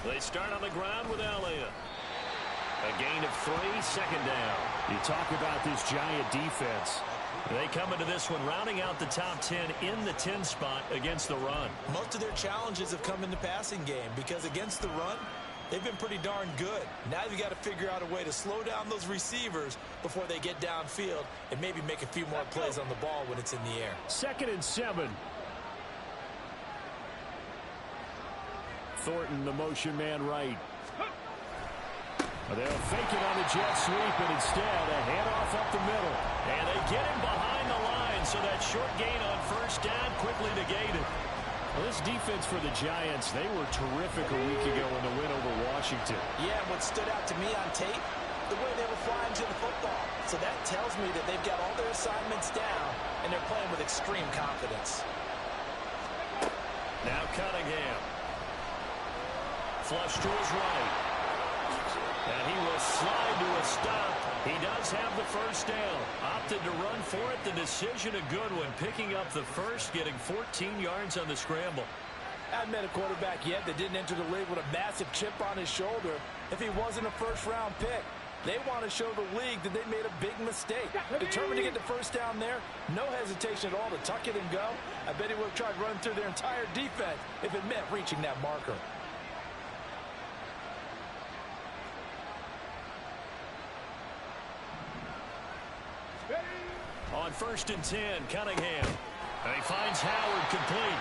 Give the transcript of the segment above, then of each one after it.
They start on the ground with Elliott. A gain of 3, second down. You talk about this Giant defense. They come into this one rounding out the top 10 in the 10 spot against the run. Most of their challenges have come in the passing game because against the run, they've been pretty darn good. Now you've got to figure out a way to slow down those receivers before they get downfield and maybe make a few more plays on the ball when it's in the air. 2nd and 7. Thornton, the motion man right. They'll fake it on the jet sweep, and instead a handoff up the middle. And they get him behind the line, so that short gain on first down quickly negated. Well, this defense for the Giants, they were terrific a week ago in the win over Washington. Yeah, and what stood out to me on tape, the way they were flying to the football. So that tells me that they've got all their assignments down, and they're playing with extreme confidence. Now Cunningham. Flush to his right. And he will slide to a stop. He does have the first down. Opted to run for it. The decision a good one. Picking up the first, getting 14 yards on the scramble. I haven't met a quarterback yet that didn't enter the league with a massive chip on his shoulder if he wasn't a first-round pick. They want to show the league that they made a big mistake. Determined to get the first down there, no hesitation at all to tuck it and go. I bet he would have tried running through their entire defense if it meant reaching that marker. On 1st and 10, Cunningham. And he finds Howard complete.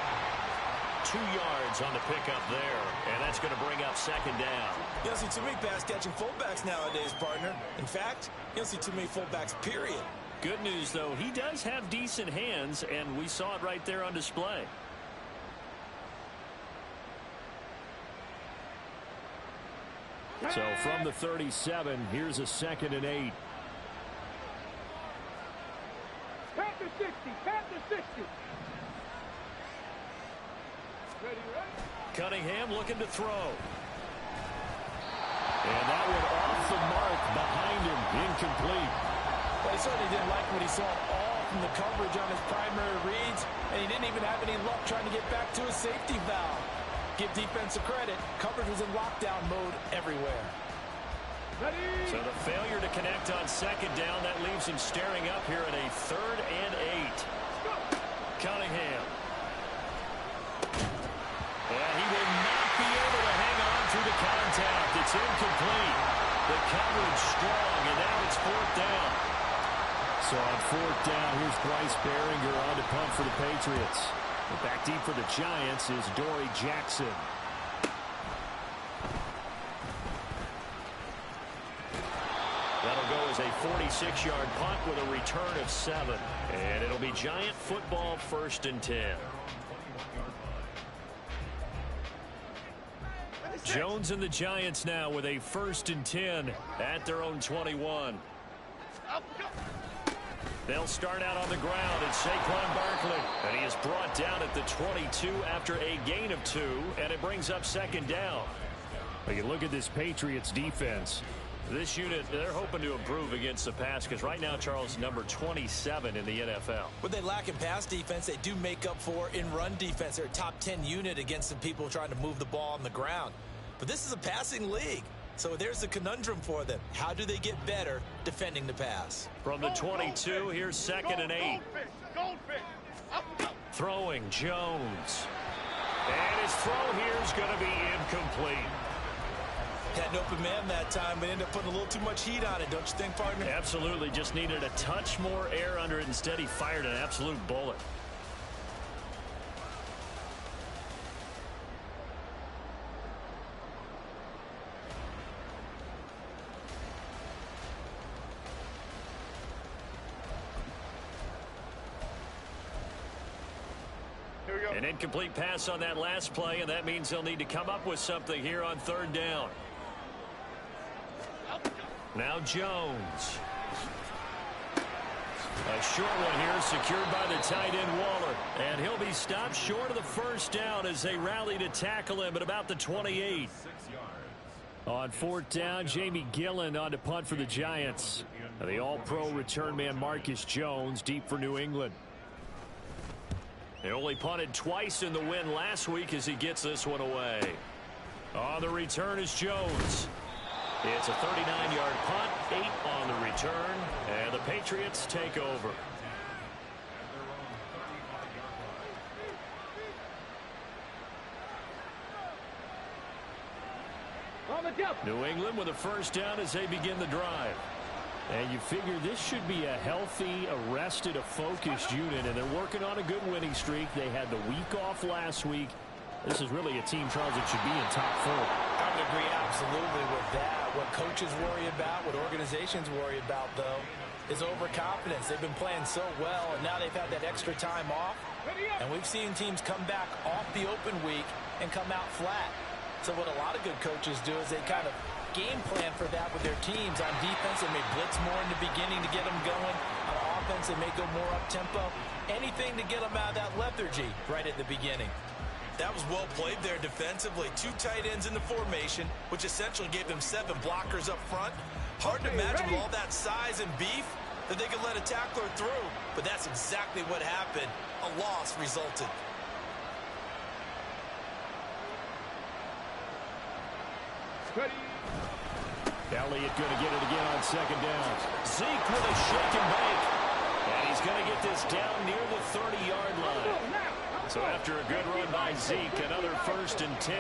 2 yards on the pickup there, and that's going to bring up 2nd down. You don't see too many pass-catching fullbacks nowadays, partner. In fact, you don't see too many fullbacks, period. Good news, though, he does have decent hands, and we saw it right there on display. So from the 37, here's a 2nd and 8. Panther 60, Panther 60. Ready, ready. Cunningham looking to throw. And that one off the mark behind him, incomplete. Well, he certainly didn't like what he saw all from the coverage on his primary reads, and he didn't even have any luck trying to get back to his safety valve. Give defensive credit, coverage was in lockdown mode everywhere. So the failure to connect on 2nd down, that leaves him staring up here at a 3rd and 8. Cunningham. And he will not be able to hang on through the contact. It's incomplete. The coverage strong, and now it's 4th down. So on 4th down, here's Bryce Behringer on to punt for the Patriots. But back deep for the Giants is Dory Jackson. That'll go as a 46-yard punt with a return of 7. And it'll be Giant football 1st and 10. Jones and the Giants now with a 1st and 10 at their own 21. They'll start out on the ground. It's Saquon Barkley. And he is brought down at the 22 after a gain of 2. And it brings up 2nd down. But you look at this Patriots defense. This unit, they're hoping to improve against the pass because right now, Charles, number 27 in the NFL. What they lack in pass defense, they do make up for in run defense. They're a top 10 unit against some people trying to move the ball on the ground. But this is a passing league. So there's the conundrum for them. How do they get better defending the pass? From the 22, here's 2nd and 8. Throwing Jones. And his throw here is going to be incomplete. Had an open man that time, but ended up putting a little too much heat on it, don't you think, partner? Absolutely. Just needed a touch more air under it. Instead, he fired an absolute bullet. An incomplete pass on that last play, and that means they'll need to come up with something here on 3rd down. Now Jones. A short one here secured by the tight end Waller. And he'll be stopped short of the 1st down as they rally to tackle him at about the 28. On 4th down, Jamie Gillen on to punt for the Giants. The all-pro return man Marcus Jones deep for New England. They only punted twice in the win last week as he gets this one away. On the return is Jones. It's a 39-yard punt, 8 on the return, and the Patriots take over. New England with a first down as they begin the drive. And you figure this should be a healthy, arrested, a focused unit, and they're working on a good winning streak. They had the week off last week. This is really a team, Charles, that should be in top 4. I would agree absolutely with that. What coaches worry about, what organizations worry about, though, is overconfidence. They've been playing so well, and now they've had that extra time off. And we've seen teams come back off the open week and come out flat. So what a lot of good coaches do is they kind of game plan for that with their teams. On defense, they may blitz more in the beginning to get them going. On offense, they may go more up-tempo. Anything to get them out of that lethargy right at the beginning. That was well played there defensively. 2 tight ends in the formation, which essentially gave them 7 blockers up front. Hard to imagine with all that size and beef that they could let a tackler through. But that's exactly what happened. A loss resulted. Elliott going to get it again on second down. Zeke with a shake and bake. And he's going to get this down near the 30-yard line. So after a good run by Zeke, another 1st and 10.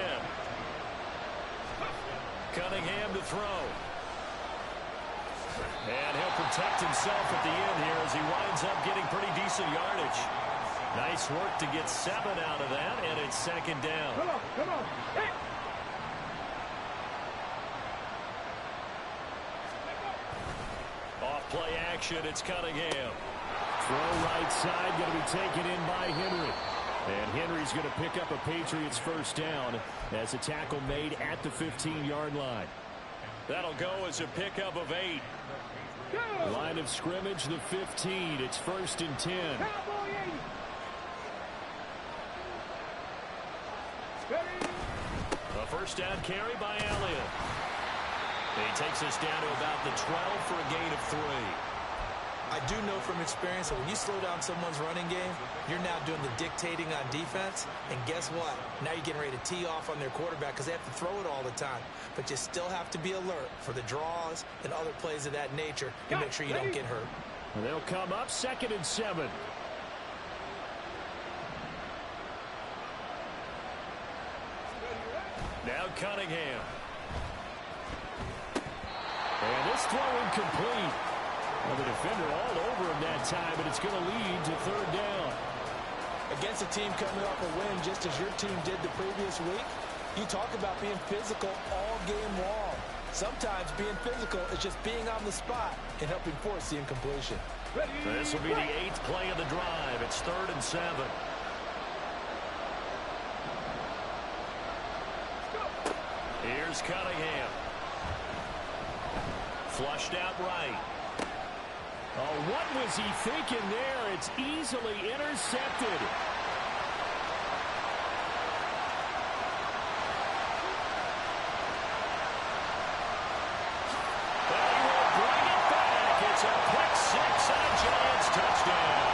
Cunningham to throw. And he'll protect himself at the end here as he winds up getting pretty decent yardage. Nice work to get 7 out of that, and it's second down. Come on. Hey. Off play action, it's Cunningham. Throw right side, going to be taken in by Henry. And Henry's going to pick up a Patriots first down as a tackle made at the 15-yard line. That'll go as a pickup of 8. Line of scrimmage, the 15. It's 1st and 10. A first down carry by Elliott. He takes us down to about the 12 for a gain of 3. I do know from experience that when you slow down someone's running game, you're now doing the dictating on defense. And guess what? Now you're getting ready to tee off on their quarterback because they have to throw it all the time. But you still have to be alert for the draws and other plays of that nature to make sure you don't get hurt. And they'll come up 2nd and 7. Now Cunningham. And this throw incomplete. Well, the defender all over him that time, but it's going to lead to 3rd down. Against a team coming off a win just as your team did the previous week, you talk about being physical all game long. Sometimes being physical is just being on the spot and helping force the incompletion. This will be the 8th play of the drive. It's 3rd and 7. Here's Cunningham. Flushed out right. Oh, what was he thinking there? It's easily intercepted. But he will bring it back. It's a quick 6 and a Giants touchdown.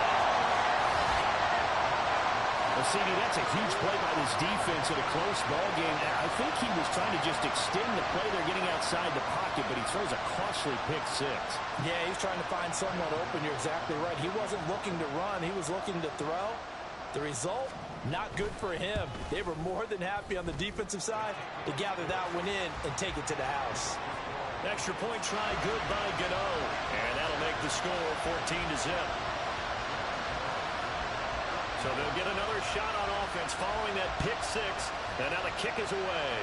Well, CD, that's a huge play by this defense in a close ball game. I think he was trying to just extend the play. They're getting outside the pocket, but he throws a costly pick 6. Yeah, he's trying to find someone open. You're exactly right. He wasn't looking to run. He was looking to throw. The result, not good for him. They were more than happy on the defensive side to gather that one in and take it to the house. Extra point try good by Gano. And that'll make the score 14-0. So they'll get another shot on offense following that pick 6. And now the kick is away.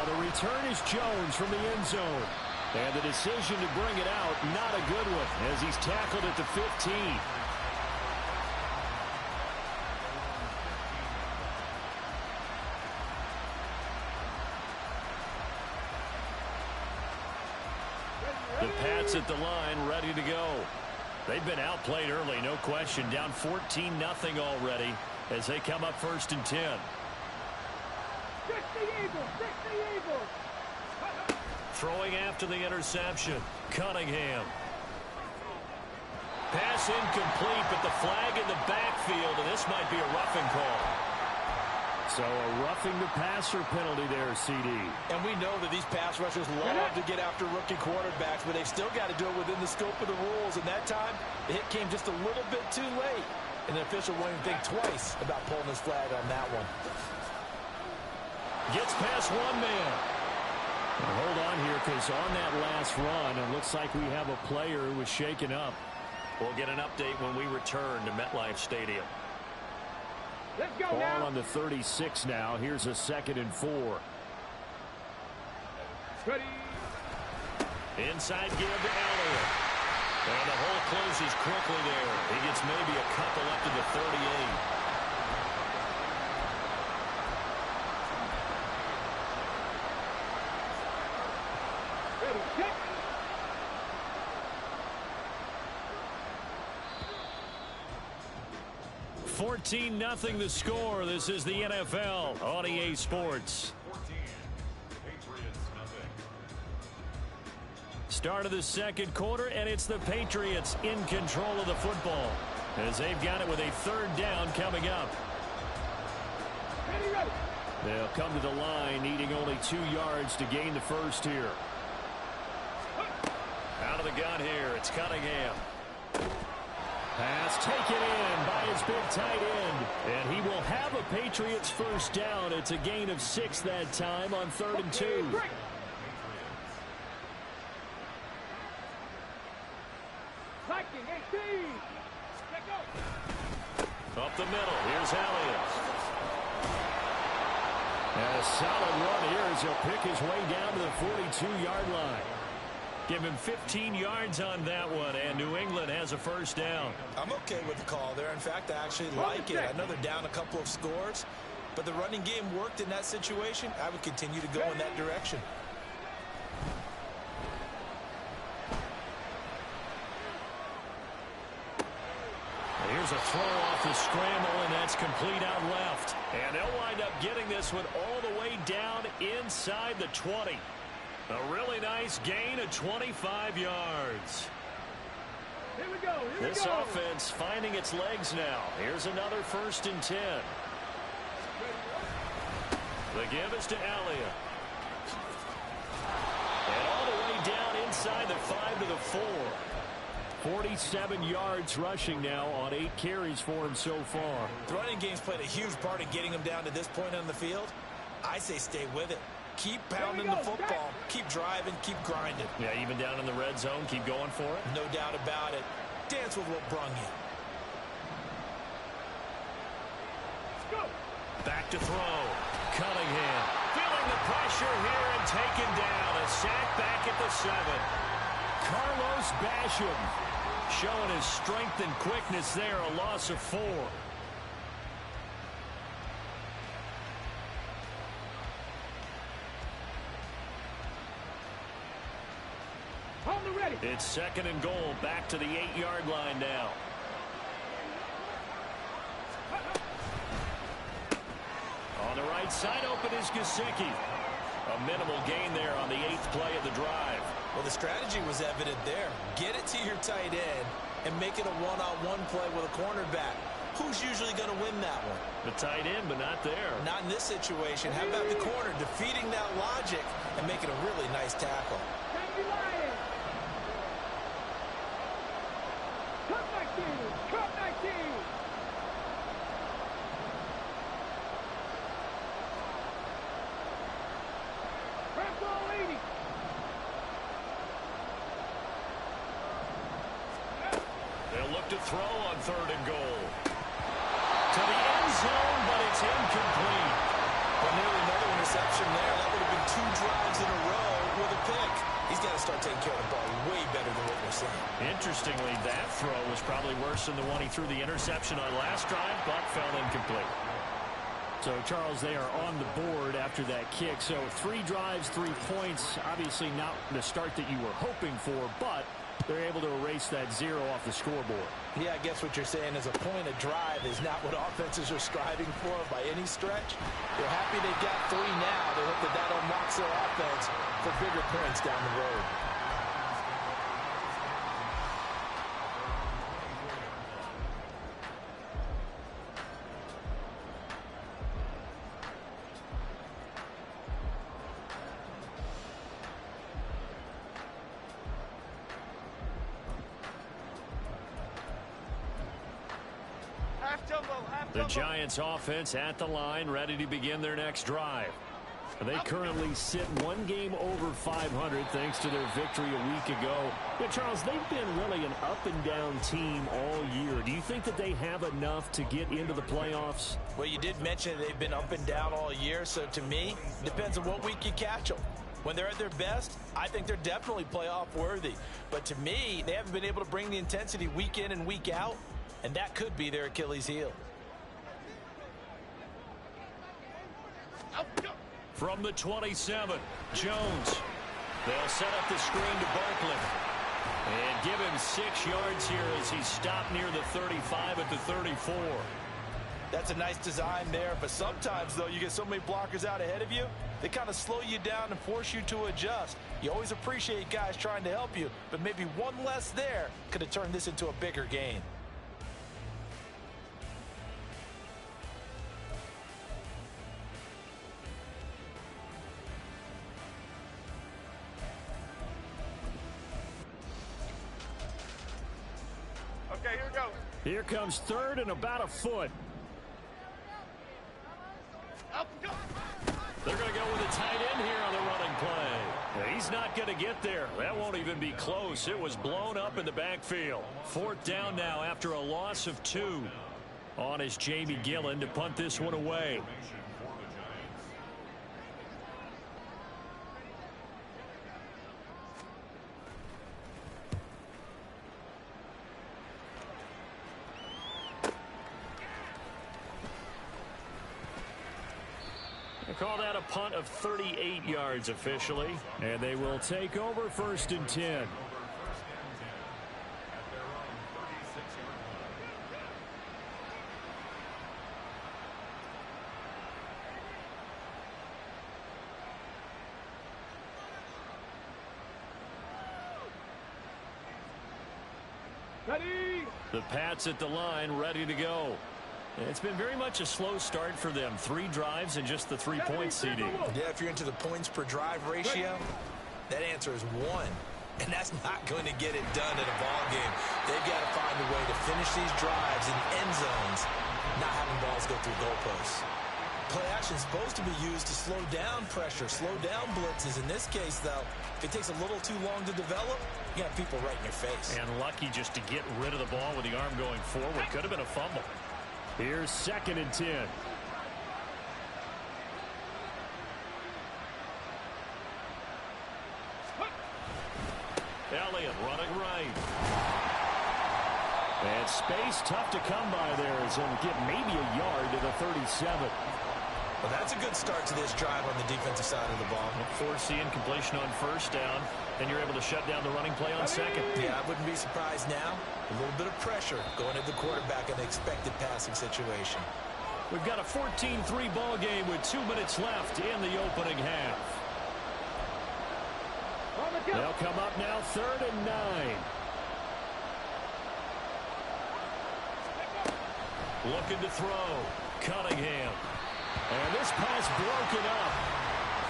The return is Jones from the end zone. And the decision to bring it out, not a good one, as he's tackled at the 15. The Pats at the line, ready to go. They've been outplayed early, no question. Down 14-0 already as they come up 1st and 10. Throwing after the interception. Cunningham. Pass incomplete, but the flag in the backfield, and this might be a roughing call. So a roughing the passer penalty there, CD. And we know that these pass rushers love to get after rookie quarterbacks, but they've still got to do it within the scope of the rules. And that time, the hit came just a little bit too late. And the official won't even think twice about pulling his flag on that one. Gets past one man. And hold on here, because on that last run, it looks like we have a player who was shaken up. We'll get an update when we return to MetLife Stadium. Let's go Ball now. on the 36 now. Here's a 2nd and 4. Ready. Inside give to Elliott. And the hole closes quickly there. He gets maybe a couple up to the 38. Ready, kick. 14-0 the score. This is the NFL on EA Sports. Start of the second quarter, and it's the Patriots in control of the football as they've got it with a 3rd down coming up. Ready, ready. They'll come to the line, needing only 2 yards to gain the first here. Out of the gun here, it's Cunningham. Pass taken in by his big tight end. And he will have a Patriots first down. It's a gain of 6 that time on 3rd and 2. Break. Viking 18. Let go. Up the middle, here's Elliott. And a solid run here as he'll pick his way down to the 42-yard line. Give him 15 yards on that one, and New England has a first down. I'm okay with the call there. In fact, I actually like it. I know they're down a couple of scores, but the running game worked in that situation. I would continue to go in that direction. Here's a throw off the scramble, and that's complete out left. And they'll wind up getting this one all the way down inside the 20. A really nice gain of 25 yards. Here we go. Here This we go. offense finding its legs now. Here's another 1st and 10. The give is to Elliott. And all the way down inside the 5 to the 4. 47 yards rushing now on 8 carries for him so far. The running game's played a huge part in getting him down to this point on the field. I say stay with it. Keep pounding the football. Keep driving. Keep grinding. Yeah, even down in the red zone, keep going for it. No doubt about it. Dance with what brung you. Go. Back to throw. Cunningham feeling the pressure here and taken down. A sack back at the 7. Carlos Basham showing his strength and quickness there. A loss of 4. On the ready. It's 2nd and goal. Back to the 8-yard line now. On the right side, open is Gesicki. A minimal gain there on the 8th play of the drive. Well, the strategy was evident there. Get it to your tight end and make it a one-on-one play with a cornerback. Who's usually going to win that one? The tight end, but not there. Not in this situation. How about the corner defeating that logic and making a really nice tackle? Thank you, Lions. Cut 19. Cut 19. Press ball 80. They'll look to throw on 3rd and goal. To the end zone, but it's incomplete. Well, nearly another interception there. That would have been 2 drives in a row with a pick. He's got to start taking care of the ball way better than what we're seeing. Interestingly, that throw was probably worse than the one he threw the interception on last drive, but fell incomplete. So, Charles, they are on the board after that kick. So, 3 drives, 3 points. Obviously not the start that you were hoping for, but they're able to erase that 0 off the scoreboard. Yeah, I guess what you're saying is a point of drive is not what offenses are striving for by any stretch. They're happy they got 3 now. They hope that that unlocks their offense for bigger points down the road. The Giants offense at the line, ready to begin their next drive. They currently sit one game over 500 thanks to their victory a week ago. Yeah, Charles, they've been really an up-and-down team all year. Do you think that they have enough to get into the playoffs? Well, you did mention they've been up and down all year, so to me, it depends on what week you catch them. When they're at their best, I think they're definitely playoff worthy. But to me, they haven't been able to bring the intensity week in and week out, and that could be their Achilles heel. From the 27, Jones. They'll set up the screen to Barkley. And give him 6 yards here as he's stopped near the 35 at the 34. That's a nice design there, but sometimes, though, you get so many blockers out ahead of you, they kind of slow you down and force you to adjust. You always appreciate guys trying to help you, but maybe one less there could have turned this into a bigger gain. Okay, here we go. Here comes third and about a foot. They're going to go with a tight end here on the running play. He's not going to get there. That won't even be close. It was blown up in the backfield. 4th down now after a loss of 2. On is Jamie Gillen to punt this one away. They call that a punt of 38 yards officially, and they will take over 1st and 10. Ready? The Pats at the line, ready to go. It's been very much a slow start for them. 3 drives and just the 3-point seeding. Yeah, if you're into the points per drive ratio, that answer is 1. And that's not going to get it done in a ball game. They've got to find a way to finish these drives in end zones, not having balls go through goalposts. Play action is supposed to be used to slow down pressure, slow down blitzes. In this case, though, if it takes a little too long to develop, you got people right in your face. And lucky just to get rid of the ball with the arm going forward. Could have been a fumble. Here's 2nd and 10. Elliott running right. And space tough to come by there as he'll get maybe a yard to the 37. Well, that's a good start to this drive on the defensive side of the ball. Forcing completion on 1st down, and you're able to shut down the running play on 2nd. Yeah, I wouldn't be surprised now. A little bit of pressure going at the quarterback in an expected passing situation. We've got a 14-3 ball game with 2 minutes left in the opening half. They'll come up now 3rd and 9. Looking to throw. Cunningham. And this pass broken up.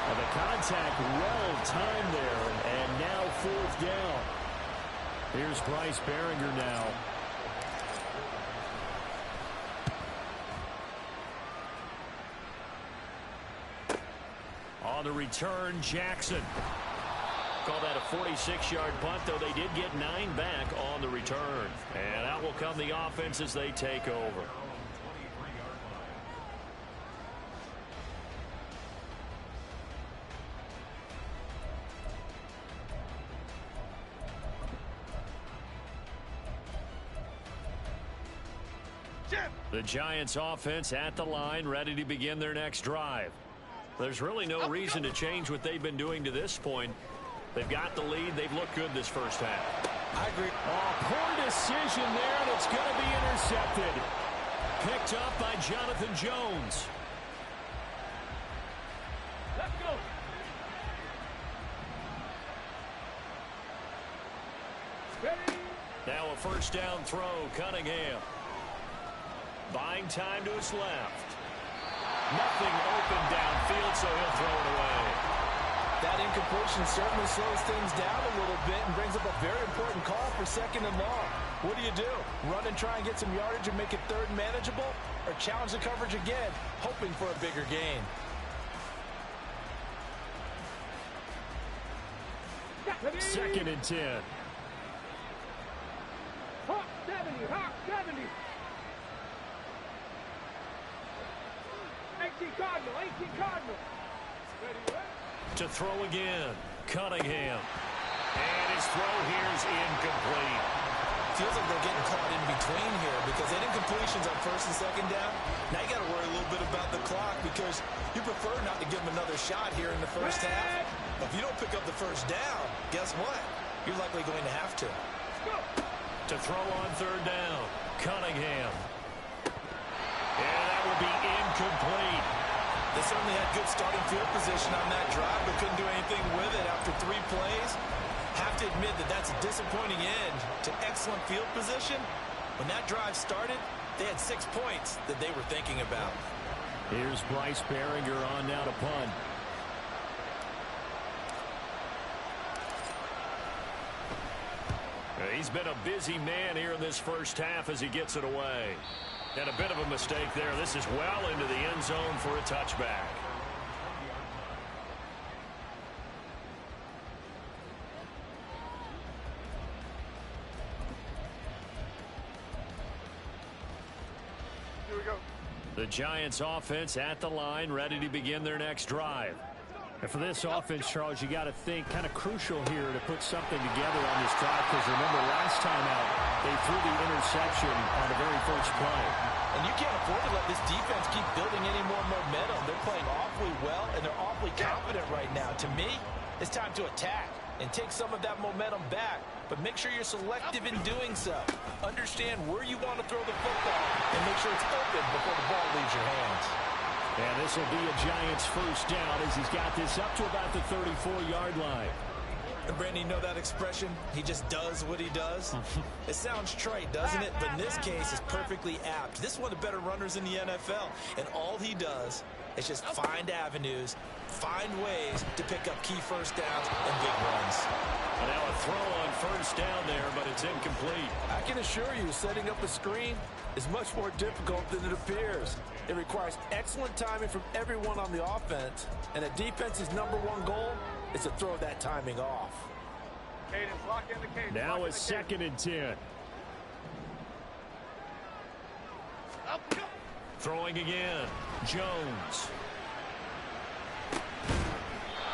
And the contact well timed there. And now 4th down. Here's Bryce Behringer now. On the return, Jackson. Call that a 46-yard punt, though they did get 9 back on the return. And out will come the offense as they take over. The Giants offense at the line, ready to begin their next drive. There's really no reason to change what they've been doing to this point. They've got the lead. They've looked good this first half. I agree. Oh, poor decision there, and it's going to be intercepted. Picked up by Jonathan Jones. Let's go. Ready? Now a 1st down throw, Cunningham. Buying time to his left. Nothing open downfield, so he'll throw it away. That incompletion certainly slows things down a little bit and brings up a very important call for 2nd and long. What do? Run and try and get some yardage and make it third and manageable? Or challenge the coverage again, hoping for a bigger gain? Second and 10. Hawk 70, Hawk 70. 18 Cardinal, 18 Cardinal. Ready, ready. To throw again, Cunningham. And his throw here is incomplete. Feels like they're getting caught in between here because they didn't incompletions on first and second down. Now you got to worry a little bit about the clock because you prefer not to give them another shot here in the first half. But if you don't pick up the first down, guess what? You're likely going to have to. To throw on third down, Cunningham. And that will be incomplete. They certainly had good starting field position on that drive, but couldn't do anything with it after 3 plays. Have to admit that that's a disappointing end to excellent field position. When that drive started, they had 6 points that they were thinking about. Here's Bryce Behringer on now to punt. He's been a busy man here in this first half as he gets it away. And a bit of a mistake there. This is well into the end zone for a touchback. Here we go. The Giants offense at the line, ready to begin their next drive. And for this offense, Charles, you got to think kind of crucial here to put something together on this drive because remember last time out they threw the interception on the very first play. And you can't afford to let this defense keep building any more momentum. They're playing awfully well, and they're awfully confident right now. To me, it's time to attack and take some of that momentum back, but make sure you're selective in doing so. Understand where you want to throw the football and make sure it's open before the ball leaves your hands. And this will be a Giants first down as he's got this up to about the 34-yard line. And Brandon, you know that expression? He just does what he does. It sounds trite, doesn't it? But in this case, it's perfectly apt. This is one of the better runners in the NFL. And all he does is just find avenues, find ways to pick up key first downs and big runs. And now a throw on first down there, but it's incomplete. I can assure you, setting up a screen is much more difficult than it appears. It requires excellent timing from everyone on the offense, and a defense's #1 goal is to throw that timing off. Cadence, lock in the cadence. Now it's second and 10. Throwing again, Jones.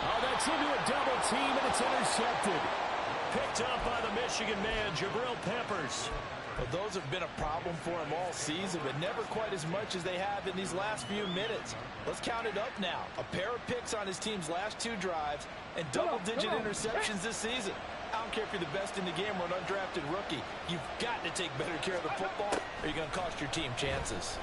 Oh, that's into a double team, and it's intercepted. Picked up by the Michigan man, Jabril Peppers. Well, those have been a problem for him all season, but never quite as much as they have in these last few minutes. Let's count it up now. A pair of picks on his team's last 2 drives and double-digit interceptions this season. I don't care if you're the best in the game or an undrafted rookie. You've got to take better care of the football or you're going to cost your team chances.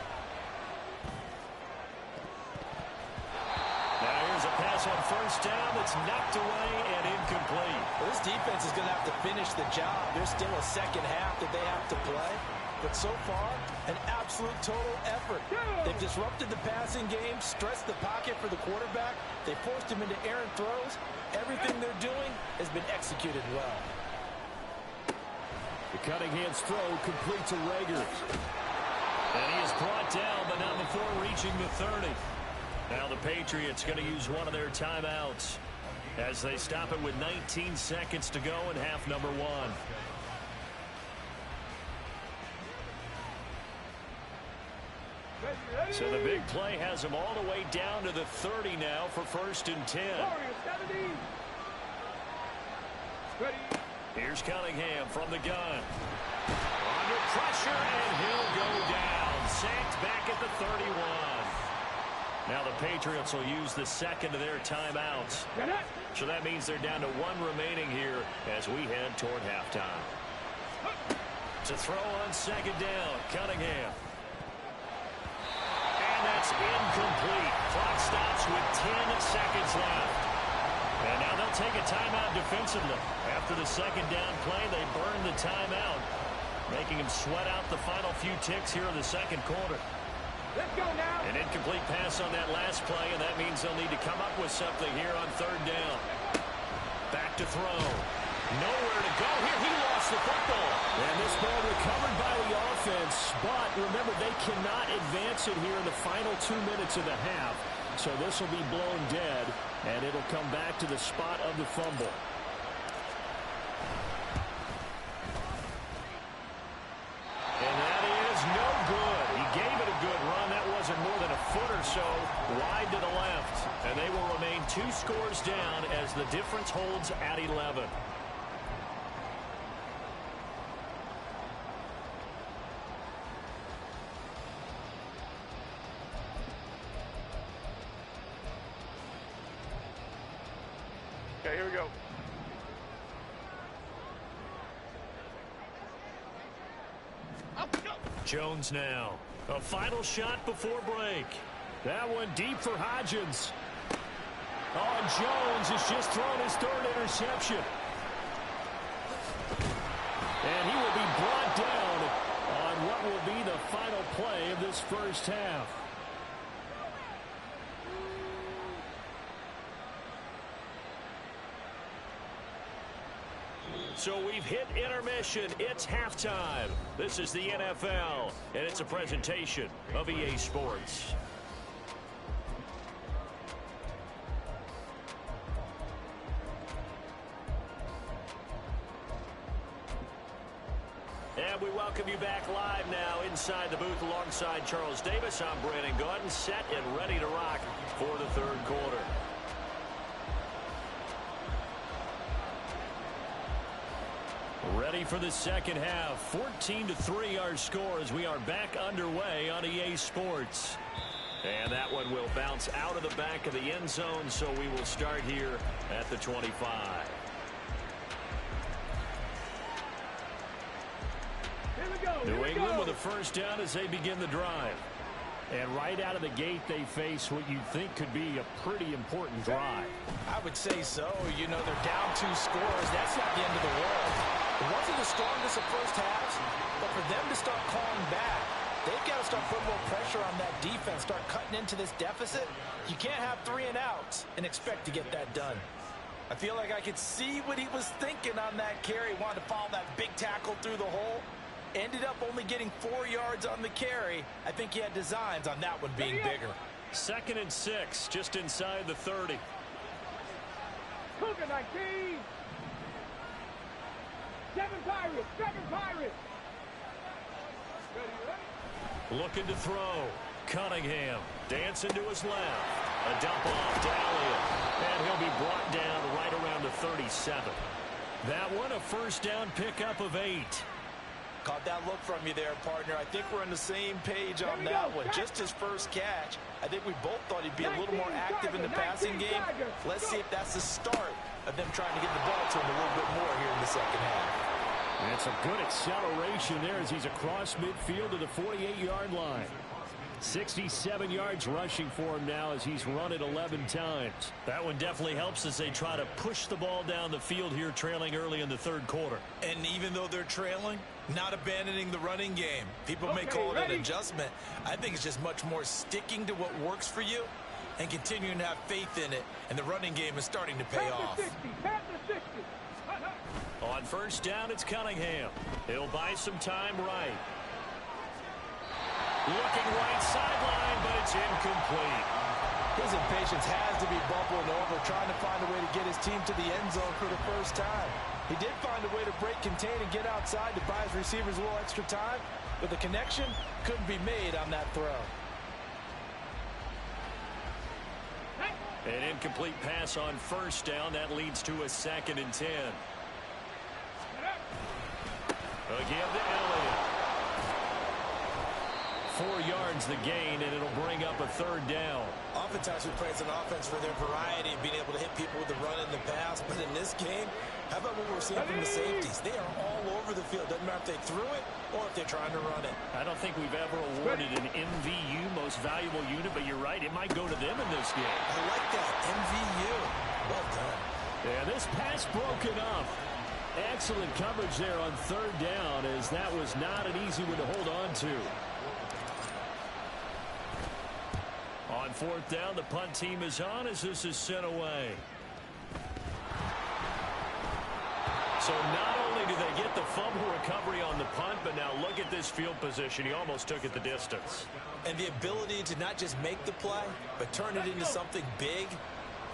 Now here's a pass on first down that's knocked away and incomplete. Well, this defense is going to have to finish the job. There's still a second half that they have to play. But so far, an absolute total effort. They've disrupted the passing game, stressed the pocket for the quarterback. They forced him into errant throws. Everything they're doing has been executed well. The Cunningham's throw complete to Rager. And he is brought down, but not before reaching the 30. Now the Patriots going to use one of their timeouts as they stop it with 19 seconds to go in half number 1. So the big play has them all the way down to the 30 now for first and 10. Here's Cunningham from the gun. Under pressure, and he'll go down. Sacked back at the 31. Now the Patriots will use the second of their timeouts. So that means they're down to 1 remaining here as we head toward halftime. To throw on second down, Cunningham. And that's incomplete. Clock stops with 10 seconds left. And now they'll take a timeout defensively. After the second down play, they burn the timeout, making them sweat out the final few ticks here in the second quarter. Let's go now. An incomplete pass on that last play, and that means they'll need to come up with something here on third down. Back to throw. Nowhere to go here. He lost the football. And this ball recovered by the offense. But remember, they cannot advance it here in the final 2 minutes of the half. So this will be blown dead, and it'll come back to the spot of the fumble. And that is no good. He gave it a good run. That wasn't more than a foot or so wide to the left. And they will remain 2 scores down as the difference holds at 11. Okay, here we go. Jones now. A final shot before break. That one deep for Hodgins. Oh, Jones has just thrown his 3rd interception. And he will be brought down on what will be the final play of this first half. So we've hit intermission. It's halftime. This is the NFL, and it's a presentation of EA Sports. And we welcome you back live now inside the booth alongside Charles Davis. I'm Brandon Gaudin, set and ready to rock for the 3rd quarter. Ready for the second half. 14-3 our score as we are back underway on EA Sports. And that one will bounce out of the back of the end zone, so we will start here at the 25. New England with a first down as they begin the drive. And right out of the gate, they face what you think could be a pretty important drive. I would say so. You know, they're down 2 scores. That's not the end of the world. It wasn't the strongest of first halves, but for them to start clawing back, they've got to start putting more pressure on that defense, start cutting into this deficit. You can't have 3 and outs and expect to get that done. I feel like I could see what he was thinking on that carry. Wanted to follow that big tackle through the hole. Ended up only getting 4 yards on the carry. I think he had designs on that one being bigger. 2nd and 6, just inside the 30. Cougar 19. 7 Pirates. 7 Pirates. Ready? Looking to throw. Cunningham dancing to his left. A dump off to Elliott. And he'll be brought down right around the 37. That one a first down pickup of 8. Caught that look from you there, partner. I think we're on the same page on that one. Just his first catch. I think we both thought he'd be a little more active in the passing game. Let's see if that's the start of them trying to get the ball to him a little bit more here in the second half. And it's a good acceleration there as he's across midfield to the 48-yard line. 67 yards rushing for him now as he's run it 11 times. That one definitely helps as they try to push the ball down the field here, trailing early in the 3rd quarter. And even though they're trailing, not abandoning the running game. People may call it an adjustment. I think it's just much more sticking to what works for you and continuing to have faith in it. And the running game is starting to pay off. On first down, it's Cunningham. He'll buy some time right. Looking right sideline, but it's incomplete. His impatience has to be bubbling over, trying to find a way to get his team to the end zone for the first time. He did find a way to break, contain, and get outside to buy his receivers a little extra time, but the connection couldn't be made on that throw. An incomplete pass on first down. That leads to a 2nd and 10. Again to Elliott. 4 yards the gain, and it'll bring up a 3rd down. Oftentimes we praise an offense for their variety of being able to hit people with the run and the pass, but in this game, how about what we're seeing from the safeties? They are all over the field. Doesn't matter if they threw it or if they're trying to run it. I don't think we've ever awarded an MVU, most valuable unit, but you're right, it might go to them in this game. I like that, MVU. Well done. Yeah, this pass broken up. Excellent coverage there on 3rd down, as that was not an easy one to hold on to. On 4th down, the punt team is on as this is sent away. So not only do they get the fumble recovery on the punt, but now look at this field position. He almost took it the distance. And the ability to not just make the play, but turn it into something big,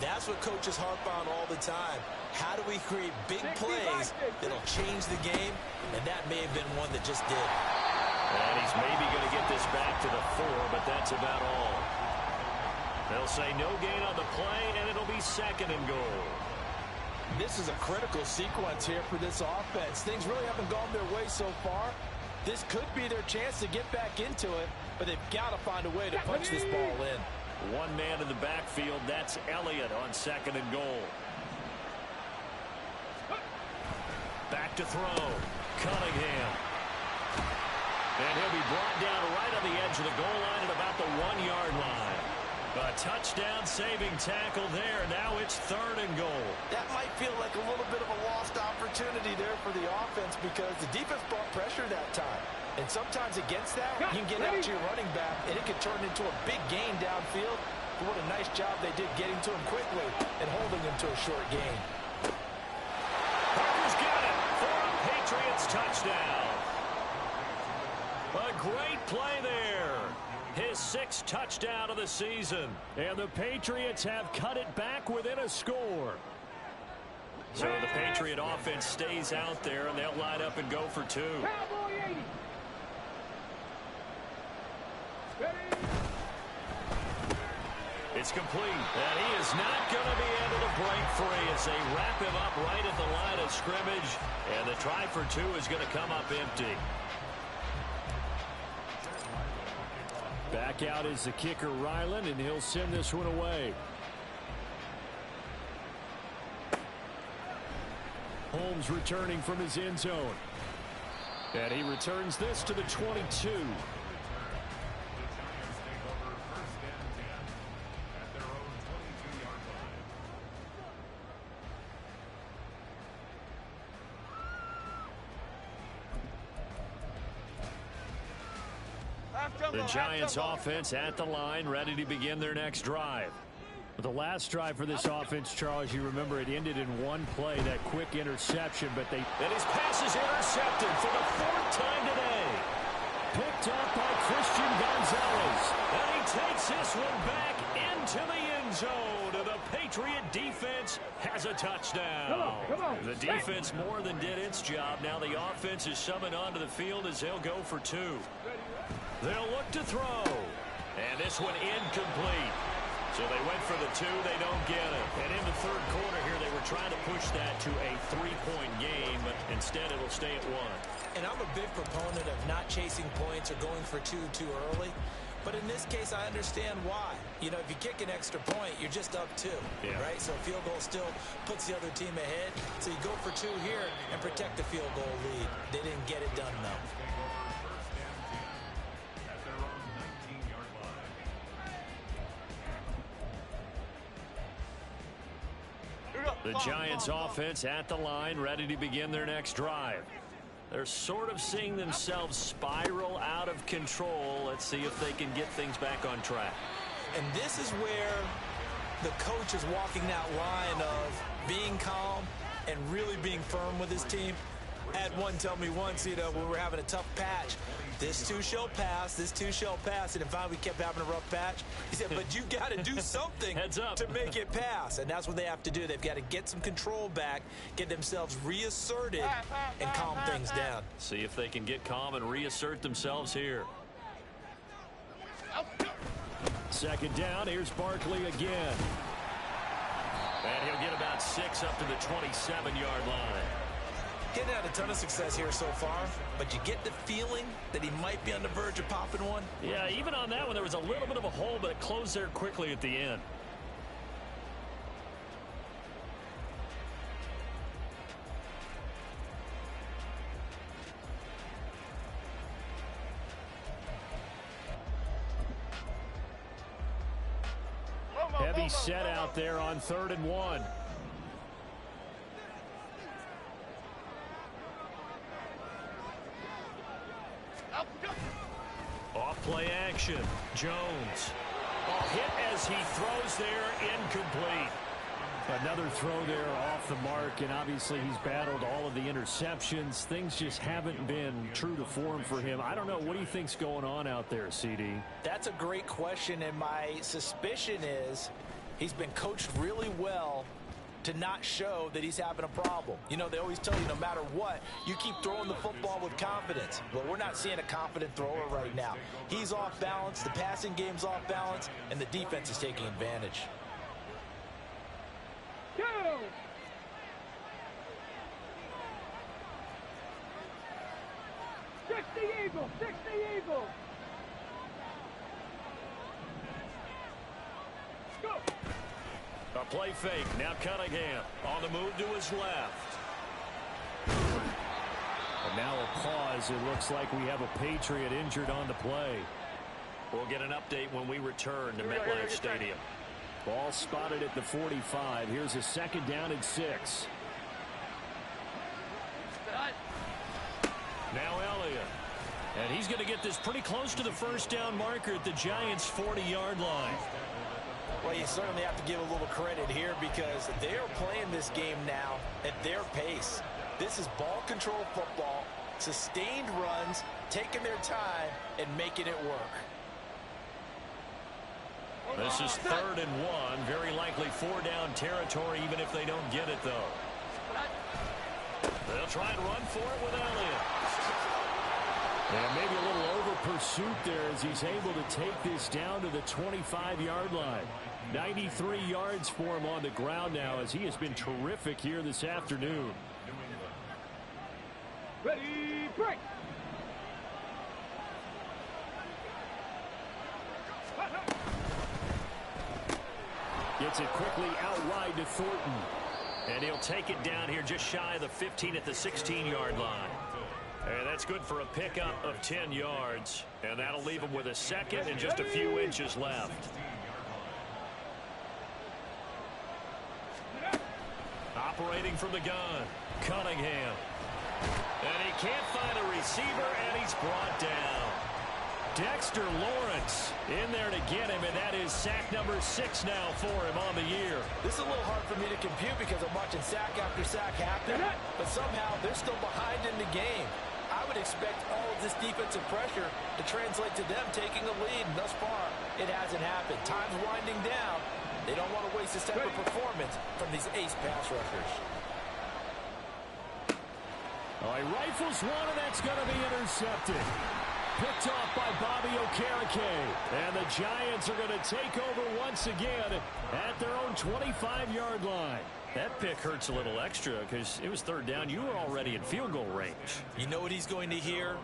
that's what coaches harp on all the time. How do we create big plays that'll change the game? And that may have been one that just did. And he's maybe going to get this back to the 4, but that's about all. They'll say no gain on the play, and it'll be 2nd and goal. This is a critical sequence here for this offense. Things really haven't gone their way so far. This could be their chance to get back into it, but they've got to find a way to punch this ball in. One man in the backfield, that's Elliott on 2nd and goal. Back to throw. Cunningham. And he'll be brought down right on the edge of the goal line at about the 1-yard line. A touchdown-saving tackle there. Now it's 3rd and goal. That might feel like a little bit of a lost opportunity there for the offense because the defense brought pressure that time. And sometimes against that, you can get out to your running back, and it could turn into a big gain downfield. But what a nice job they did getting to him quickly and holding him to a short gain. Parker's got it for a Patriots touchdown. A great play there. His 6th touchdown of the season. And the Patriots have cut it back within a score. So the Patriot offense stays out there, and they'll line up and go for 2. It's complete. And he is not going to be able to break free as they wrap him up right at the line of scrimmage. And the try for 2 is going to come up empty. Back out is the kicker, Ryland, and he'll send this one away. Holmes returning from his end zone. And he returns this to the 22. The Giants offense at the line, ready to begin their next drive. The last drive for this offense, Charles, you remember it ended in one play, that quick interception, but they... And his pass is intercepted for the 4th time today. Picked up by Christian Gonzalez. And he takes this one back into the end zone. And the Patriot defense has a touchdown. Come on. The defense more than did its job. Now the offense is summoned onto the field as they'll go for 2. They'll look to throw. And this one incomplete. So they went for the 2. They don't get it. And in the 3rd quarter here, they were trying to push that to a 3-point game, but instead it'll stay at 1. And I'm a big proponent of not chasing points or going for 2 too early. But in this case, I understand why. You know, if you kick an extra point, you're just up 2, right? So a field goal still puts the other team ahead. So you go for 2 here and protect the field goal lead. They didn't get it done, though. The Giants offense at the line, ready to begin their next drive. They're sort of seeing themselves spiral out of control. Let's see if they can get things back on track. And this is where the coach is walking that line of being calm and really being firm with his team. I had one tell me once, you know, when we were having a tough patch, this too shall pass, this too shall pass. And finally we kept having a rough patch. He said, but you got to do something Heads up. to make it pass. And that's what they have to do. They've got to get some control back, get themselves reasserted, and calm things down. See if they can get calm and reassert themselves here. 2nd down, here's Barkley again. And he'll get about 6 up to the 27-yard line. Getting had a ton of success here so far, but you get the feeling that he might be on the verge of popping one. Yeah, even on that one, there was a little bit of a hole, but it closed there quickly at the end. Heavy set out there on 3rd and 1. Off-play action. Jones. Hit as he throws there, incomplete. Another throw there off the mark, and obviously he's battled all of the interceptions. Things just haven't been true to form for him. I don't know. What do you think's going on out there, CD? That's a great question, and my suspicion is he's been coached really well to not show that he's having a problem. You know, they always tell you no matter what, you keep throwing the football with confidence. Well, we're not seeing a confident thrower right now. He's off balance, the passing game's off balance, and the defense is taking advantage. 2. 60 Eagles, 60 Eagles. Go. A play fake. Now Cunningham on the move to his left. And now a pause. It looks like we have a Patriot injured on the play. We'll get an update when we return to MetLife Stadium. Ball spotted at the 45. Here's a 2nd down and 6. Now Elliott. And he's going to get this pretty close to the first down marker at the Giants' 40-yard line. Well, you certainly have to give a little credit here because they are playing this game now at their pace. This is ball control football, sustained runs, taking their time, and making it work. This is 3rd and 1. Very likely 4-down territory, even if they don't get it, though. They'll try and run for it with Elliott. And maybe a little over pursuit there as he's able to take this down to the 25-yard line. 93 yards for him on the ground now as he has been terrific here this afternoon. Ready, break. Gets it quickly out wide to Thornton. And he'll take it down here just shy of the 15 at the 16-yard line. And that's good for a pickup of 10 yards. And that'll leave him with a 2nd and just a few inches left. Operating from the gun, Cunningham. And he can't find a receiver, and he's brought down. Dexter Lawrence in there to get him, and that is sack number 6 now for him on the year. This is a little hard for me to compute because I'm watching sack after sack happen, but somehow they're still behind in the game. I would expect all of this defensive pressure to translate to them taking a lead, and thus far, it hasn't happened. Time's winding down. They don't want to waste this type of performance from these ace pass rushers. Oh, he rifles one, and that's going to be intercepted. Picked off by Bobby Okereke. And the Giants are going to take over once again at their own 25-yard line. That pick hurts a little extra because it was 3rd down. You were already in field goal range. You know what he's going to hear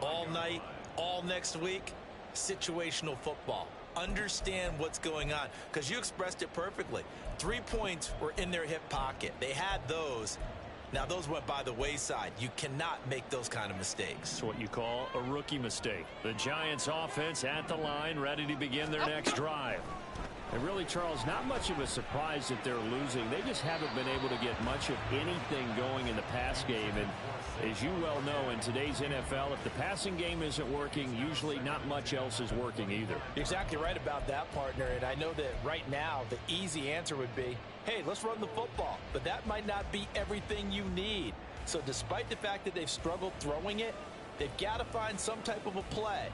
all night, all next week? Situational football. Understand what's going on because you expressed it perfectly. 3 points were in their hip pocket. They had those. Now, those went by the wayside. You cannot make those kind of mistakes. It's what you call a rookie mistake. The Giants offense at the line, ready to begin their next drive. And really, Charles, not much of a surprise that they're losing. They just haven't been able to get much of anything going in the pass game. And as you well know, in today's NFL, if the passing game isn't working, usually not much else is working either. You're exactly right about that, partner. And I know that right now, the easy answer would be, hey, let's run the football. But that might not be everything you need. So despite the fact that they've struggled throwing it, they've got to find some type of a play,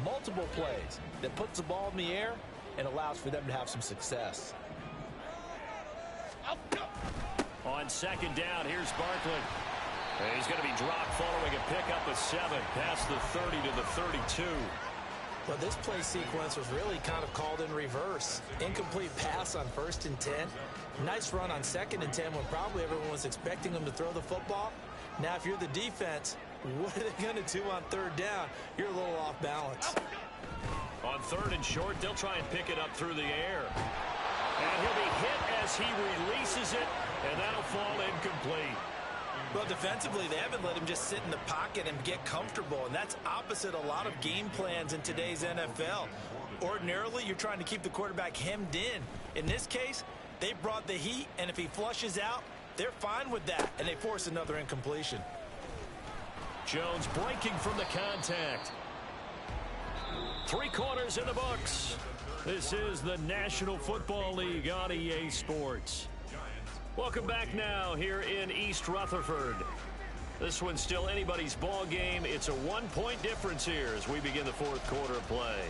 multiple plays, that puts the ball in the air and allows for them to have some success. On 2nd down, here's Barkley. And he's going to be dropped following a pickup of 7 past the 30 to the 32. Well, this play sequence was really kind of called in reverse. Incomplete pass on 1st and 10. Nice run on 2nd and 10 when probably everyone was expecting them to throw the football. Now, if you're the defense, what are they going to do on 3rd down? You're a little off balance. On 3rd and short, they'll try and pick it up through the air. And he'll be hit as he releases it, and that'll fall incomplete. Well, defensively, they haven't let him just sit in the pocket and get comfortable, and that's opposite a lot of game plans in today's NFL. Ordinarily, you're trying to keep the quarterback hemmed in. In this case, they brought the heat, and if he flushes out, they're fine with that, and they force another incompletion. Jones breaking from the contact. 3 quarters in the books. This is the National Football League on EA Sports. Welcome back now here in East Rutherford. This one's still anybody's ball game. It's a 1-point difference here as we begin the fourth quarter of play.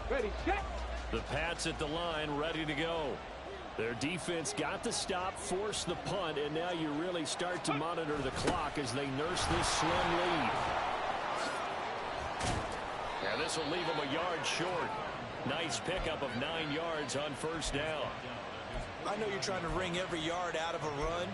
Ready, set. The Pats at the line, ready to go. Their defense got the stop, forced the punt, and now you really start to monitor the clock as they nurse this slim lead. And this will leave them a yard short. Nice pickup of 9 yards on first down. I know you're trying to wring every yard out of a run,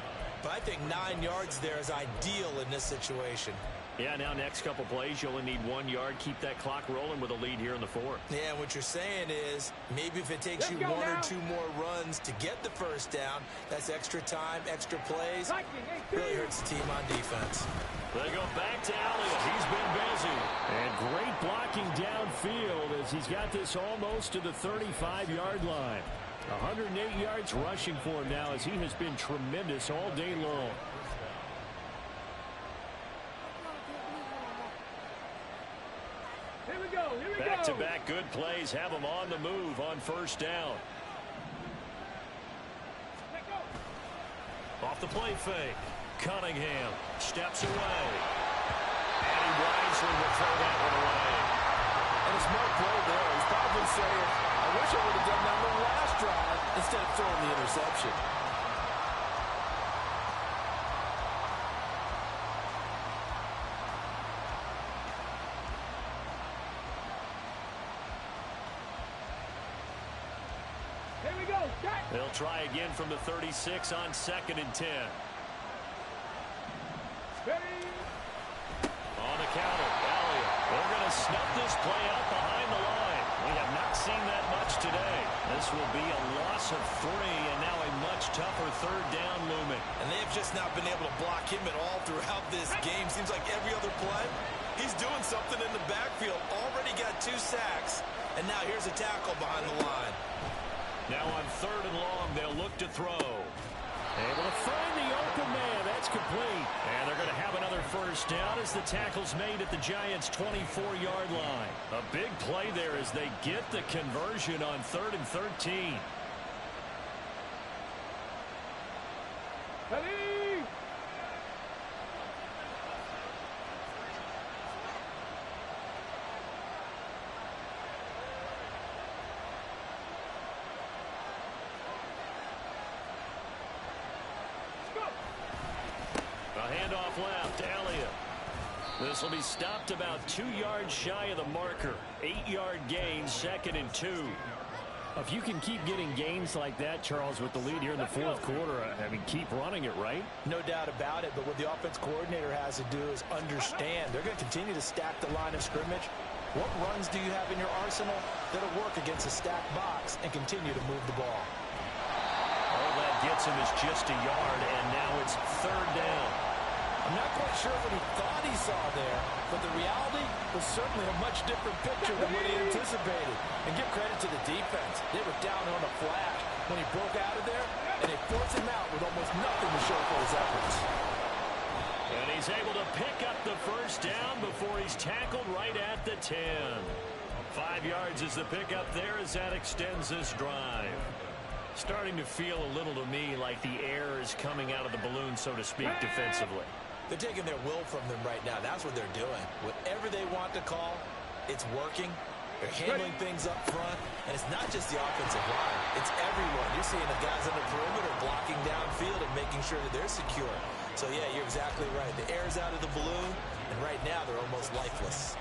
but I think 9 yards there is ideal in this situation. Yeah, now next couple plays, you only need 1 yard. Keep that clock rolling with a lead here in the fourth. Yeah, and what you're saying is maybe if it takes you 1 or 2 more runs to get the first down, that's extra time, extra plays. Really hurts the team on defense. They go back to Elliott. He's been busy. And great blocking downfield as he's got this almost to the 35-yard line. 108 yards rushing for him now as he has been tremendous all day long. Here we go. Back-to-back good plays have him on the move on first down. Off the play fake. Cunningham steps away. And he wisely will throw that one away. And a smart play there. He's probably saying, I wish I would have done that on the last drive instead of throwing the interception. Here we go. They'll try again from the 36 on 2nd and 10. Ready. On the counter, Elliott. They're going to snuff this play out behind the line. We have not seen that much today. This will be a loss of 3 and now a much tougher third down looming. And they've just not been able to block him at all throughout this game. Seems like every other play, he's doing something in the backfield. Already got 2 sacks, and now here's a tackle behind the line. Now on 3rd and long, they'll look to throw. Able to find the open man. That's complete. And they're going to have another first down as the tackle's made at the Giants' 24-yard line. A big play there as they get the conversion on 3rd and 13. Ready. Handoff left, Elliott. This will be stopped about 2 yards shy of the marker. 8-yard gain, 2nd and 2. If you can keep getting gains like that, Charles, with the lead here in the fourth quarter, I mean, keep running it, right? No doubt about it, but what the offense coordinator has to do is understand. They're going to continue to stack the line of scrimmage. What runs do you have in your arsenal that'll work against a stacked box and continue to move the ball? All that gets him is just a yard, and now it's 3rd down. I'm not quite sure what he thought he saw there, but the reality was certainly a much different picture than what he anticipated. And give credit to the defense. They were down on a flash when he broke out of there, and they forced him out with almost nothing to show for his efforts. And he's able to pick up the first down before he's tackled right at the 10. 5 yards is the pickup there as that extends this drive. Starting to feel a little to me like the air is coming out of the balloon, so to speak, defensively. They're taking their will from them right now. That's what they're doing. Whatever they want to call, it's working. They're handling things up front. And it's not just the offensive line. It's everyone. You're seeing the guys on the perimeter blocking downfield and making sure that they're secure. So, yeah, you're exactly right. The air's out of the balloon, and right now they're almost lifeless.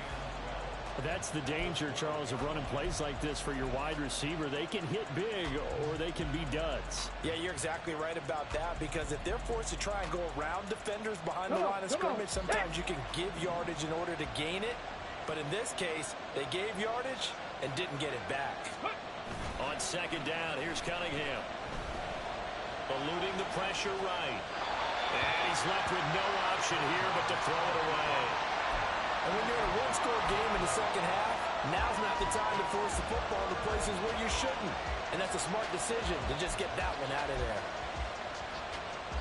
That's the danger, Charles, of running plays like this for your wide receiver. They can hit big or they can be duds. Yeah, you're exactly right about that, because if they're forced to try and go around defenders behind the line of scrimmage, sometimes you can give yardage in order to gain it. But in this case, they gave yardage and didn't get it back. On 2nd down, here's Cunningham. Eluding the pressure right. And he's left with no option here but to throw it away. And when you're in a one-score game in the second half, now's not the time to force the football to places where you shouldn't. And that's a smart decision to just get that one out of there.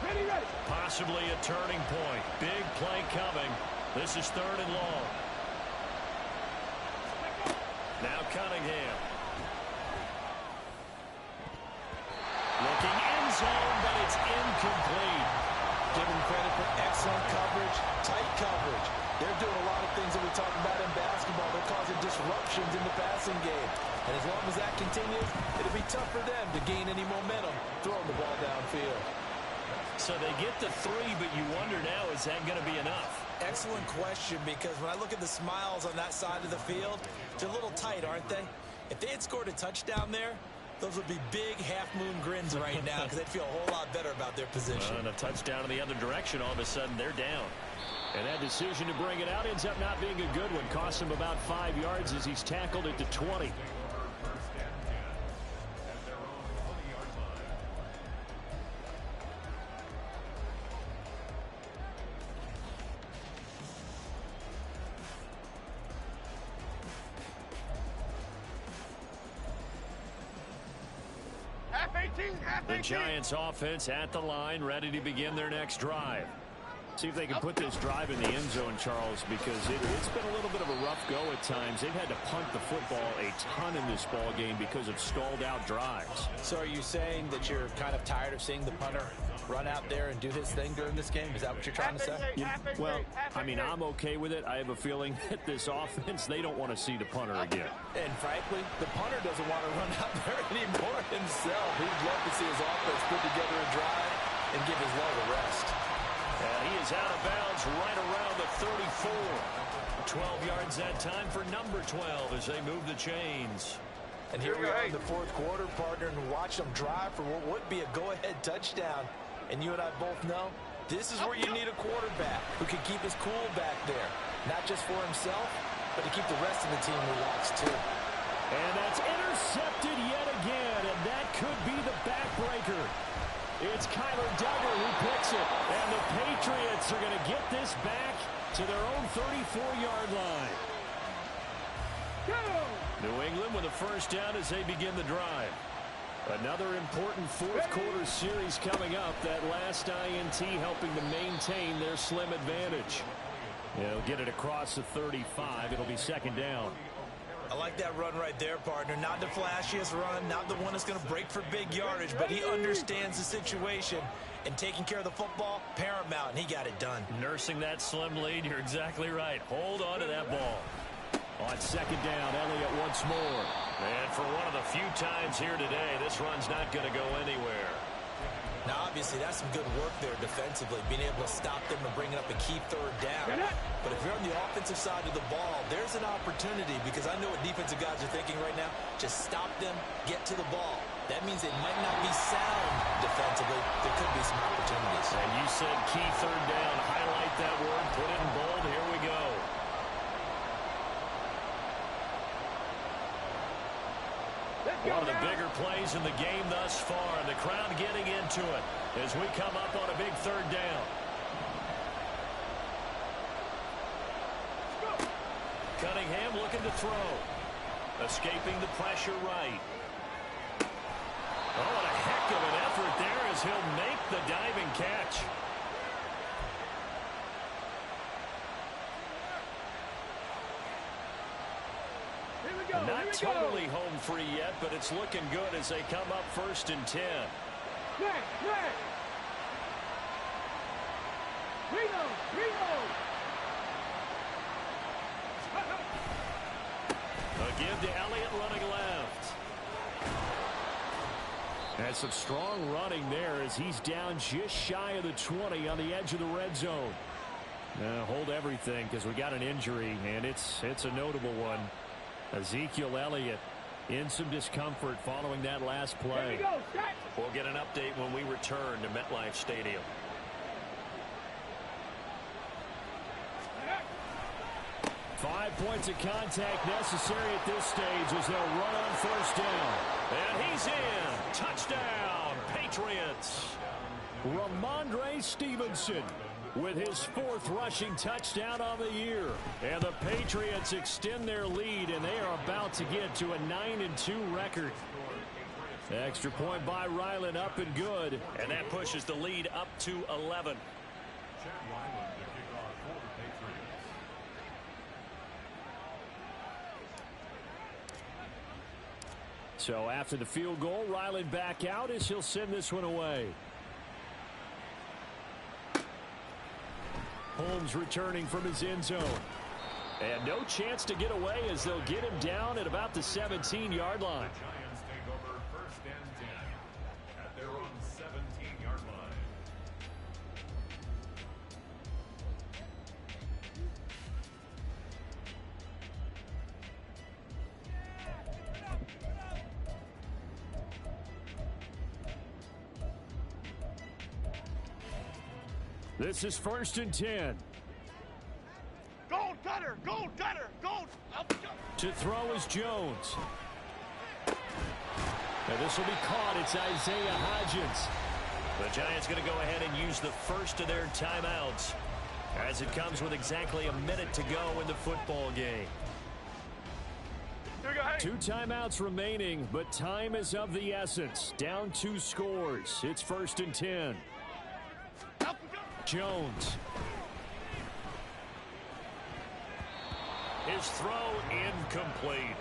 Ready, ready. Possibly a turning point. Big play coming. This is 3rd and long. Now Cunningham. zone, but it's incomplete. Give them credit for excellent coverage, tight coverage. They're doing a lot of things that we talk about in basketball. They're causing disruptions in the passing game. And as long as that continues, it'll be tough for them to gain any momentum throwing the ball downfield. So they get the 3, but you wonder now, is that going to be enough? Excellent question, because when I look at the smiles on that side of the field, they're a little tight, aren't they? If they had scored a touchdown there, those would be big half-moon grins right now because they'd feel a whole lot better about their position. And a touchdown in the other direction, all of a sudden they're down. And that decision to bring it out ends up not being a good one. Costs him about 5 yards as he's tackled at the 20. The Giants offense at the line, ready to begin their next drive. See if they can put this drive in the end zone, Charles, because it's been a little bit of a rough go at times. They've had to punt the football a ton in this ball game because of stalled out drives. So are you saying that you're kind of tired of seeing the punter run out there and do his thing during this game? Is that what you're trying to say? Well, I mean, I'm okay with it. I have a feeling that this offense, they don't want to see the punter again. And frankly, the punter doesn't want to run out there anymore himself. He'd love to see his offense put together a drive and give his leg a rest. And he is out of bounds right around the 34. 12 yards that time for number 12 as they move the chains. And here we are in the fourth quarter, partner, and watch them drive for what would be a go-ahead touchdown. And you and I both know this is where you need a quarterback who can keep his cool back there. Not just for himself, but to keep the rest of the team relaxed too. And that's intercepted yet again, and that could be the backbreaker. It's Kyler Duggar who picks it, and the Patriots are going to get this back to their own 34-yard line. New England with a first down as they begin the drive. Another important fourth quarter series coming up. That last INT helping to maintain their slim advantage. They'll get it across the 35. It'll be second down. I like that run right there, partner. Not the flashiest run, not the one that's going to break for big yardage, but he understands the situation, and taking care of the football, paramount, and he got it done. Nursing that slim lead, you're exactly right. Hold on to that ball. On second down, Elliott once more. And for one of the few times here today, this run's not going to go anywhere. Now, obviously, that's some good work there defensively, being able to stop them and bringing up a key third down. But if you're on the offensive side of the ball, there's an opportunity, because I know what defensive guys are thinking right now. Just stop them, get to the ball. That means they might not be sound defensively. There could be some opportunities. And you said key third down. Highlight that word, put it in bold. Here we go. One of the bigger plays in the game thus far, and the crowd getting into it as we come up on a big third down. Cunningham looking to throw. Escaping the pressure right. Oh, what a heck of an effort there as he'll make the diving catch. Not totally home free yet, but it's looking good as they come up 1st and 10. A give to Elliott running left. And some strong running there as he's down just shy of the 20 on the edge of the red zone. Now hold everything because we got an injury, and it's a notable one. Ezekiel Elliott in some discomfort following that last play. We'll get an update when we return to MetLife Stadium. Five points of contact necessary at this stage as they'll run on first down. And he's in. Touchdown, Patriots. Ramondre Stevenson with his 4th rushing touchdown on the year. And the Patriots extend their lead, and they are about to get to a 9-2 record. Extra point by Ryland, up and good. And that pushes the lead up to 11. So after the field goal, Ryland back out as he'll send this one away. Holmes returning from his end zone. And no chance to get away as they'll get him down at about the 17-yard line. Giants take over 1st and 10 at their own 17-yard line. This is 1st and 10. Gold cutter, gold cutter, gold. To throw is Jones. And this will be caught. It's Isaiah Hodgins. The Giants going to go ahead and use the first of their timeouts as it comes with exactly a minute to go in the football game. Here we go, hey. 2 timeouts remaining, but time is of the essence. Down 2 scores. It's 1st and 10. Jones. His throw incomplete.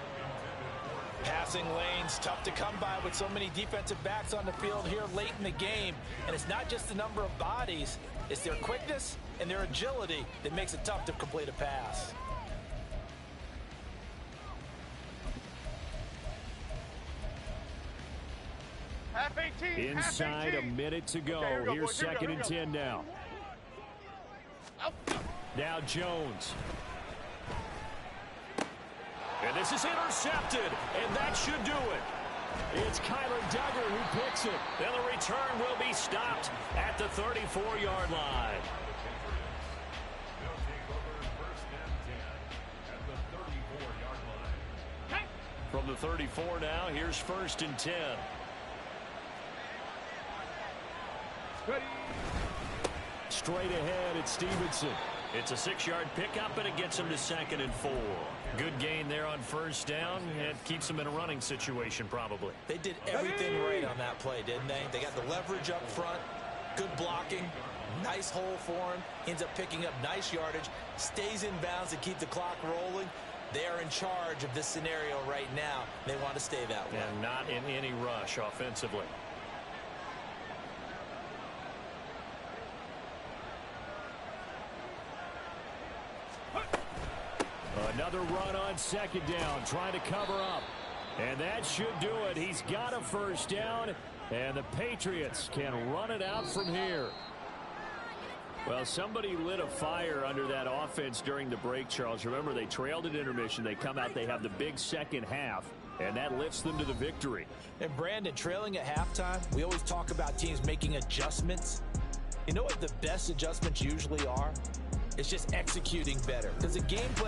Passing lanes tough to come by with so many defensive backs on the field here late in the game. And it's not just the number of bodies. It's their quickness and their agility that makes it tough to complete a pass. Half 18. Inside half 18. a minute to go. Okay, here we go, Here's boys. Here we go, 2nd and 10 now. Now Jones. And this is intercepted, and that should do it. It's Kyler Duggar who picks it. And the return will be stopped at the 34-yard line. They'll take over 1st and 10 at the 34-yard line. From the 34 now, here's 1st and 10. Ready. Straight ahead, it's Stevenson. It's a 6-yard pickup, and it gets him to 2nd and 4. Good gain there on 1st down. It keeps him in a running situation, probably. They did everything right on that play, didn't they? They got the leverage up front, good blocking, nice hole for him, ends up picking up nice yardage, stays in bounds to keep the clock rolling. They are in charge of this scenario right now. They want to stay that way. And not in any rush offensively. Another run on 2nd down, trying to cover up. And that should do it. He's got a 1st down, and the Patriots can run it out from here. Well, somebody lit a fire under that offense during the break, Charles. Remember, they trailed at intermission. They come out, they have the big second half, and that lifts them to the victory. And Brandon, trailing at halftime, we always talk about teams making adjustments. You know what the best adjustments usually are? It's just executing better. Because the game plan